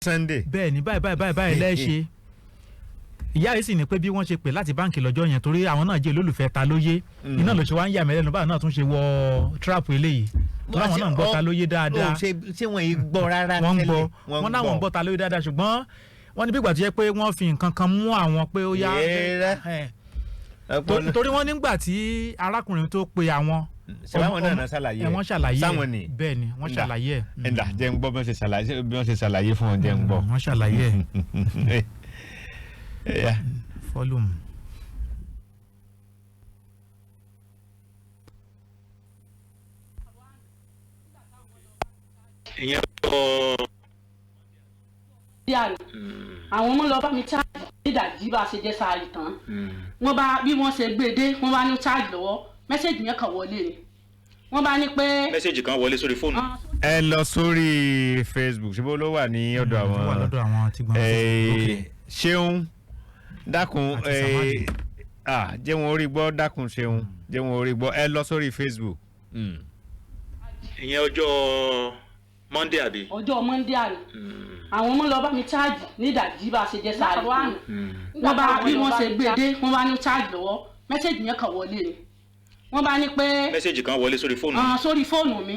Sunday. bẹ́ẹ̀ ni báyìí lẹ́ẹ̀ṣe ìyá yìí sì ní pé bí wọ́n ṣe pè láti báǹkì lọ́jọ́ yẹn torí àwọn náà jẹ́ olólùfẹ́ ta lóye iná ló ṣe wá ń yà mẹ́lẹ́nu báwọn náà tún ṣe wọ trap eléyìí torí àwọn náà ń gbọ́ ta lóye dáadáa ṣé wọ́n yìí gbọ́ rárá tẹ́lẹ̀ wọ́n náà wọ́n gbọ́ ta lóye dáadáa ṣùgbọ́n wọ́n ní bí ìgbà tó yẹ pé wọ́n fi nǹkan kan mú àwọn pé ó yá torí wọ́n nígbà tí arákùnrin tó pe àwọn sáwọn náà ṣàlàyé wọ́n ṣàlàyé sáwọn ni bẹ́ẹ̀ ni wọ́n ṣàlàyé ẹ̀. ẹ̀dá jẹ́ ń gbọ́ bí wọ́n ṣe ṣàlàyé fún ọ jẹ́ ń gbọ́. wọ́n ṣàlàyé ẹ̀. fọ́lùm. ìyẹn tó. àwọn ọmọ lọ bá mi ṣáàjì nídàjí bá a ṣe jẹ́ sáàrì tán wọ́n bá bí wọ́n ṣe gbé e dé wọ́n bá ní ṣáàjì lọ́wọ́ mẹ́sẹ̀gì yẹn kàn wọlé ni wọ́n bá ní pé. mẹ́sẹ̀gì kan wọlé sórí fóònù. ẹ lọ sórí Facebook ṣé bó ló wà ní ọ̀dọ̀ àwọn tí gbọ́n ṣeun dákun jẹ́ wọn orí gbọ́ dákun ṣeun jẹ́ wọn orí gbọ́ ẹ lọ sórí Facebook. ìyẹn ọjọ́ Monday àbí. ọjọ́ Monday àná àwọn ọmọ lọ bá mi ṣáàjì nídàjí bá a ṣe jẹ́ sáàrì tán wọ́n bá bí wọ́n ṣe gbé e dé wọ́n bá ní ṣáàjì lọ́wọ́ mẹ́sẹ̀gì yẹn kàn wọlé ni wọ́n bá ní pé. mẹ́sẹ̀gì kan wọlé sórí fóònù. sórí fóònù mi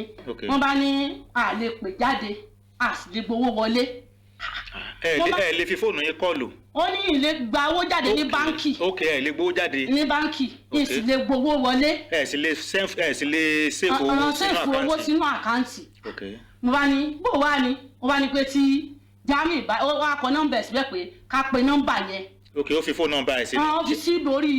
wọ́n bá ní a lè pè jáde a sì lè gbowó wọlé. ẹ lè fi fóònù yín kọ́ọ̀lù. ó ní ilé gba owó jáde ní báńkì. ok ẹ lè gbowó jáde. ní báńkì ní sì lè gbowó wọlé. ẹ sì lè sèfù owó sínú àkáǹtì. mo bá ní bó wá ni wọ́n bá ní pé tí Jamiu ó wá kọ nọ́mbà ẹ̀ síbẹ̀ pé ká pe nọ́mbà yẹn. ok ó fi fóònù nọ́mbà ẹ̀ sí. ó fi sí lórí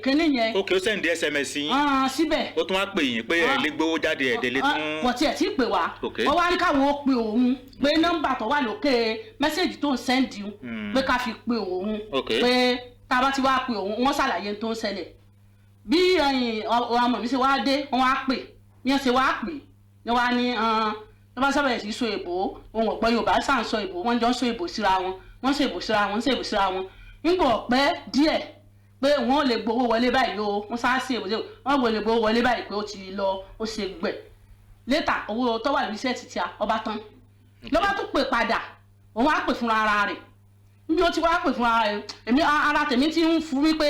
kínní yẹn. ok ó sẹ́ndí SMS yín. síbẹ̀. ó tún wá pè yín pé ẹ lè gbowó jáde ẹ̀ délé tún. kò tiẹ̀ tí ì pè wá. wọ́n wá ní káwọn ó pe òun pé nọ́mbà tó wà lókè mẹ́sẹ̀gì tó ń sẹ́ndì pé ká fi pe òun pé tá a bá ti wá pe òun wọ́n ṣàlàyé tó ń ṣẹlẹ̀. bí ọmọ mi ṣe wá dé wọ́n wá pè bí wọ́n ṣe wá pè ni wọ́n á ní wọ́n bá sábà sí so èbó ohun ọ̀pẹ Yorùbá sàn sọ èbó wọ́n jọ ń sọ èbó síra wọn wọ́n ṣe èbó síra wọn ń ṣe èbó síra wọn nígbà ọ̀pẹ díẹ̀ pé wọ́n lè gbowó wọlé báyìí o wọ́n sá sí èbó wọ́n lè gbowó wọlé báyìí pé ó ti lọ ó ṣe gbẹ̀ létà owó tó wà lórí sẹ́ẹ̀tì tí a ọba tán lọ́ba tó pè padà òun á pè fúnra ara rẹ̀ níbi ó ti wá pè fúnra rẹ̀ èmi ara tèmi ti ń fún mi pé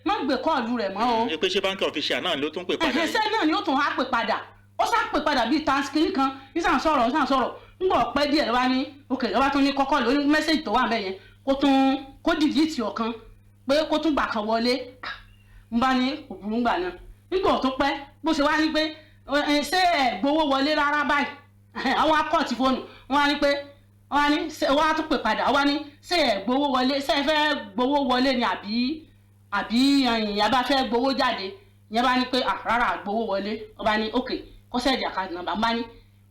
má gbé kọ́ọ̀lù rẹ̀ mọ́ o. pé ṣé báńkì ọ̀fíṣà náà ló tún pè padà. ẹ̀hẹ́sẹ́ náà ni ó tún á pè padà ó sá pè padà bíi tanskiri kan nísàn sọ̀rọ̀ ń gbọ́ ọ̀pẹ́ díẹ̀ lọ́wọ́ ní ok lọ́wọ́ tún ní kọ́kọ́ lórí mẹ́sẹ̀gì tó wà bẹ́ẹ̀ yẹn kó dìlítì ọ̀kan pé kó tún gbà kan wọlé ń bá ní òbúrú gbà náà nígbà tó pẹ́ bó ṣe wá ní pé ṣé ẹ̀ gbowó wọlé rárá báyìí àwọn akọ́ọ̀tì fóònù wọ́n á ní pé wọ́n á tún pè padà wọ́n á ní ṣé ẹ̀ gbowó wọlé ṣé ẹ fẹ́ gbowó wọlé ni àbí ìyá bá fẹ́ gbowó jáde ìyẹn bá ní pé rárá gbowó wọlé ọba ní ok kó sẹ́ẹ̀dì àkáǹtì nọ́mbà bá ní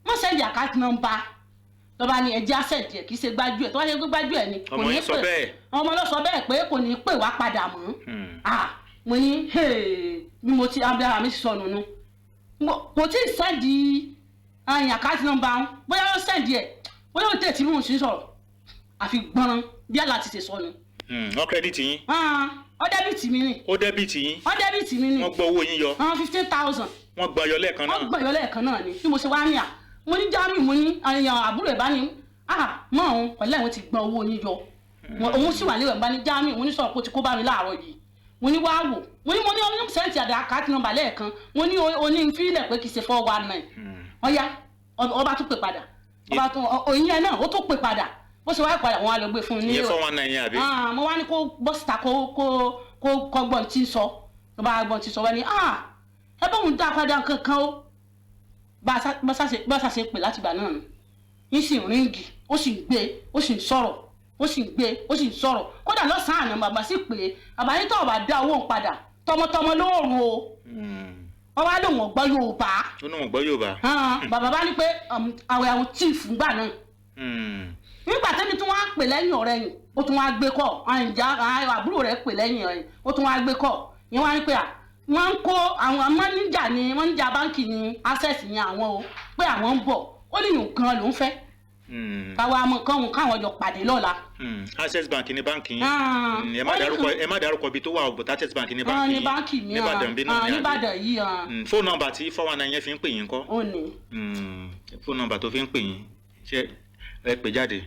mọ́ sẹ́ẹ̀dì àkáǹtì nọ́mbà lọ́ba ní ẹjẹ́ àṣẹ̀dì ẹ̀ kì í ṣe gbájú ẹ̀ tó wá ṣe gbájú ẹ̀ ni kò ní pè ọmọ ló sọ bẹ́ẹ̀ pé kò ní pè wá padà mọ́ mo ní bí mo ti abẹ́rẹ́ mi sọnù nu kò tí ì sẹ́ẹ̀dì àkáǹtì nọ́mbà bóyá ó sẹ́ẹ̀dì ẹ̀ bóyá ó tẹ̀ tí mò ń sí sọ̀rọ̀ àfi gbọ́n bí àlá ti ṣe sọnù. ọ kírẹ́dìtì yín. ó dẹ́bìtì mi ni. ó dẹ́bìtì yín. ó dẹ́bìtì mi ni. wọ́n gbọ́ owó yín yọ. 15,000. wọ́n gbọ́ yọ lẹ́ẹ̀kan náà. wọ́n gbọ́ yọ lẹ́ẹ̀kan náà ni bí mo ṣe wá ní à mo ní Jamiu mo ní àbúrò ẹ̀ bá ní mọ́ òun pẹ̀lú ẹ̀wọ̀n ti gbọ́ owó yín yọ òun sì wà léwẹ̀ bá ní Jamiu mo ní sọ̀rọ̀ pé ó ti kó bá mi láàárọ̀ yìí mo ní wá wò mo ní sẹ́ǹtì àkáǹtì nọ́mbà lẹ́ẹ̀kan mo ní oní fílẹ̀ pé kì í ṣe 419 ọ̀ya ọba tún pè padà ọba tún òyìn ẹ̀ náà ó tún pè padà bó ṣe wá padà wọn á lọ gbé fún un ní. iye 419 yẹn àbí. mo wá ní kó bọ́ síta kó kọ́gbọ́n tí ń sọ tó bá gbọ́n tí ń sọ wá ní ẹ bá òun dá padà kankan o bá a ṣe pè láti ìgbà náà nù ń sì ríǹgì ó sì ń gbé ó sì ń sọ̀rọ̀ ó sì ń gbé ó sì ń sọ̀rọ̀ kódà lọ́sàn-án àná bàbá sì pé bàbá yín tó bá dá owó ń padà tọmọtọmọ lóòrùn o wọ́n wá lóun ọ̀gbọ́ Yorùbá. ó ní wọn gbọ́ Yorùbá. bàbá bá ní pé àwẹ̀ àwọn tíìfù gbà náà nígbà tẹ́ni tí wọ́n á pè lẹ́yìn ọ̀rẹ́ yìí ó tún wá gbé kọ́ àbúrò rẹ̀ pè lẹ́yìn ọ̀rẹ́ ó tún wá gbé kọ́ yẹn wá ní pé wọ́n ń kó àwọn mọ́níjà báńkì ní access ní àwọn o pé àwọn ń bọ̀ ó ní nǹkan ló ń fẹ́ káwa káwọn jọ pàdé lọ́la. access bank ní báńkì yín ẹ má dárúkọ ibi tó wà ọ̀bùn access bank ní báńkì yín ní Ìbàdàn bí náà ní Ìbàdàn yìí fóònù nọ́mbà tí 419 yẹn fi ń pè yín kọ́. ó ní. fóònù nọ́mbà tó fi ń pè yín ṣe ẹ pè jáde.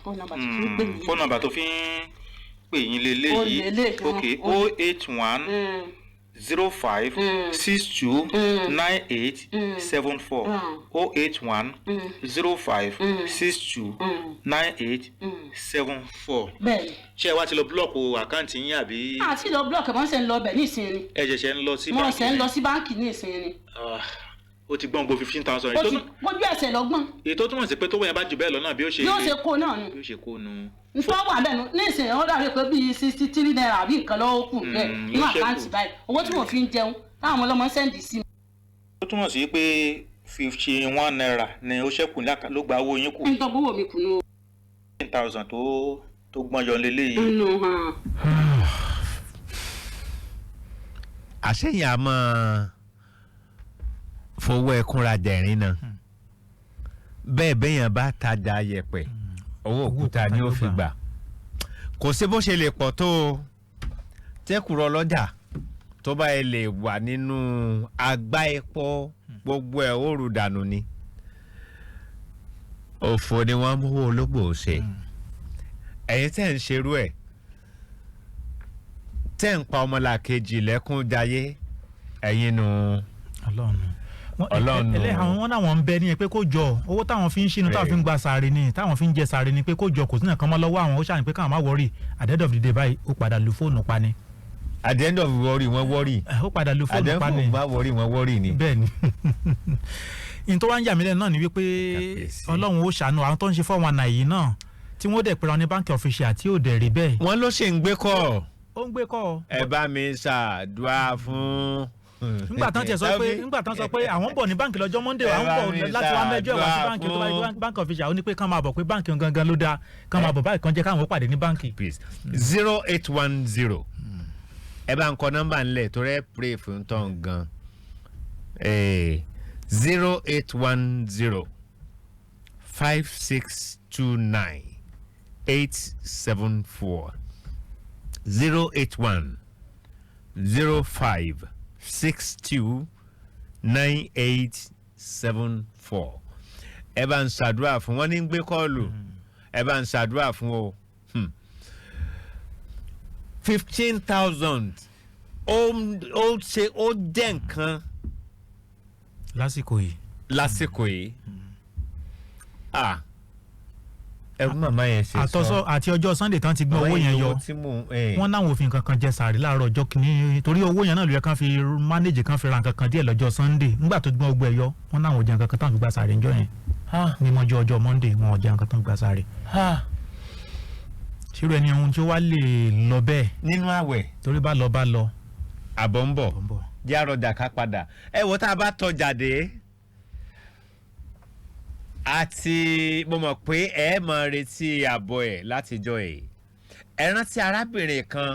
fóònù nọ́mbà tó fi ń pè yín. fóònù nọ́mbà tó fi ń pè yín lélẹ́yìí ok 081 05 62 98 74 081 05 62 98 74. bẹ́ẹ̀ni. ṣé ẹ wá ti lọ búlọ̀kù àkáǹtì yín àbí. àti lọ búlọ̀kù wọ́n ṣe ń lọ bẹ̀ ní ìsinyìí ni. ẹ ṣẹ̀ṣẹ̀ ń lọ sí wọ́n báńkì. ṣe ń lọ sí báńkì ní ìsinyìí ni. ó ti gbọ́n gbo 15,000. ojú ẹsẹ̀ lọ́gbọ̀n. ètò túmọ̀ sí pé tó wọ́n yẹn bá jù bẹ́ẹ̀ lọ náà bí ó ṣe. yóò ṣe kó náà ni. bí ó ṣe kó nu. nǹkan wà bẹ́ẹ̀ ní ìsìn ó dàbí pé bíi 63 naira àbí nǹkan lọ́wọ́ kù bẹ́ẹ̀ nínú àkáǹtì báyìí owó tí mo fi ń jẹun táwọn ọlọ́mọ sẹ́ǹdì sí mi. ó túmọ̀ sí pé 51 naira ni ó ṣẹ́kù ló gba owó yín kù. ń tọ́ gbówó mi kù ní o. 15,000 tó gbọ́n yọ lélẹ́yìí. nínú àṣeyàn a máa fowó ẹkúnra dẹ̀rín náà bẹ́ẹ̀ bẹ́yàn bá tajà yẹ̀pẹ̀ owó òkúta ni ó fi gbà kò sí bó ṣe lè pọ̀ tó tẹ́kùrọ̀ lọ́jà tó bá yẹ lè wà nínú agbá epo gbogbo ẹ̀ ó rù dànù ni òfò ni wọ́n mú ológbò ṣe ẹ̀yin tẹ́ ń ṣerú ẹ̀ tẹ́ ń pa ọmọlàkejì lẹ́kún jayé ẹ̀yin nu Ọlọ́run àwọn wọn náà wọn ń bẹ ní ẹ pé kó jọ owó táwọn fi ń ṣínú táwọn fi ń gba sàárè ni táwọn fi ń jẹ sàárè ni pé kó jọ kò sí nǹkan mọ́ lọ́wọ́ àwọn ó ṣàní pé káwọn má wọrí at the end of the day báyìí ó padà lu fóònù pa ni. at the end of worry wọ́n worry. ó padà lu fóònù pa ni. àdéhùn bá worry wọ́n worry ni. bẹ́ẹ̀ ni ìyẹn tó wá ń yà mí lẹ́nu náà ni wípé Ọlọ́run ó ṣàánú àwọn tó ń ṣe 419 yìí náà tí wọ́n dẹ̀ pera ní báńkì official tí ò dẹ̀ rí bẹ́ẹ̀. wọ́n ló ṣe ń gbé kọ́. ó ń gbé kọ́. ẹ bá mi ṣàdúrà fún. nígbà tán sọ pé àwọn ń bọ̀ ní báńkì lọ́jọ́ Monday àwọn ń bọ̀ láti wá mẹ́jọ wá sí báńkì tó bá yẹ báńkì official ó ní pé kán máa bọ̀ pé báńkì gangan ló dáa kán máa bọ̀ báyìí kan jẹ́ káwọn ó pàdé ní báńkì. 0810 ẹ bá ń kọ nọ́mbà ńlẹ̀ torí ẹ pray fún tán gan 0810 5629 874 081 05 62 9874 ẹ bá ń ṣàdúrà fún wọn ní gbé kọ́ọ̀lù ẹ bá ń ṣàdúrà fún o 15,000 ó jẹ́ nǹkan lásìkò yìí ẹrú màmá yẹn ṣe sọ àti ọjọ́ Sunday tán ti gbé owó yẹn yọ wọ́n náwọn òfin kankan jẹ sàárì láàárọ̀ ọjọ́ kìíní torí owó yẹn náà ló yẹ kán fi manage kan fi ra nǹkan kan díẹ̀ lọ́jọ́ Sunday nígbà tó gbọ́n ogbó ẹ̀ yọ wọ́n náwọn ò jẹ nǹkan kan tán fi gba sàárì ńjọ́ yẹn ní mọ́jọ́ ọjọ́ Monday wọn ò jẹ nǹkan tán fi gba sàárì. ṣírò ẹni ohun tí ó wá lè lọ bẹ́ẹ̀ nínú àwẹ̀ torí bá lọ àbọ̀ ń bọ̀ jẹ́ àròjà ká padà ẹ wo tá a bá tọjà dé àti mo mọ̀ pé ẹ máa retí àbọ̀ ẹ̀ látijọ́ ẹ̀ ẹ rántí arábìnrin kan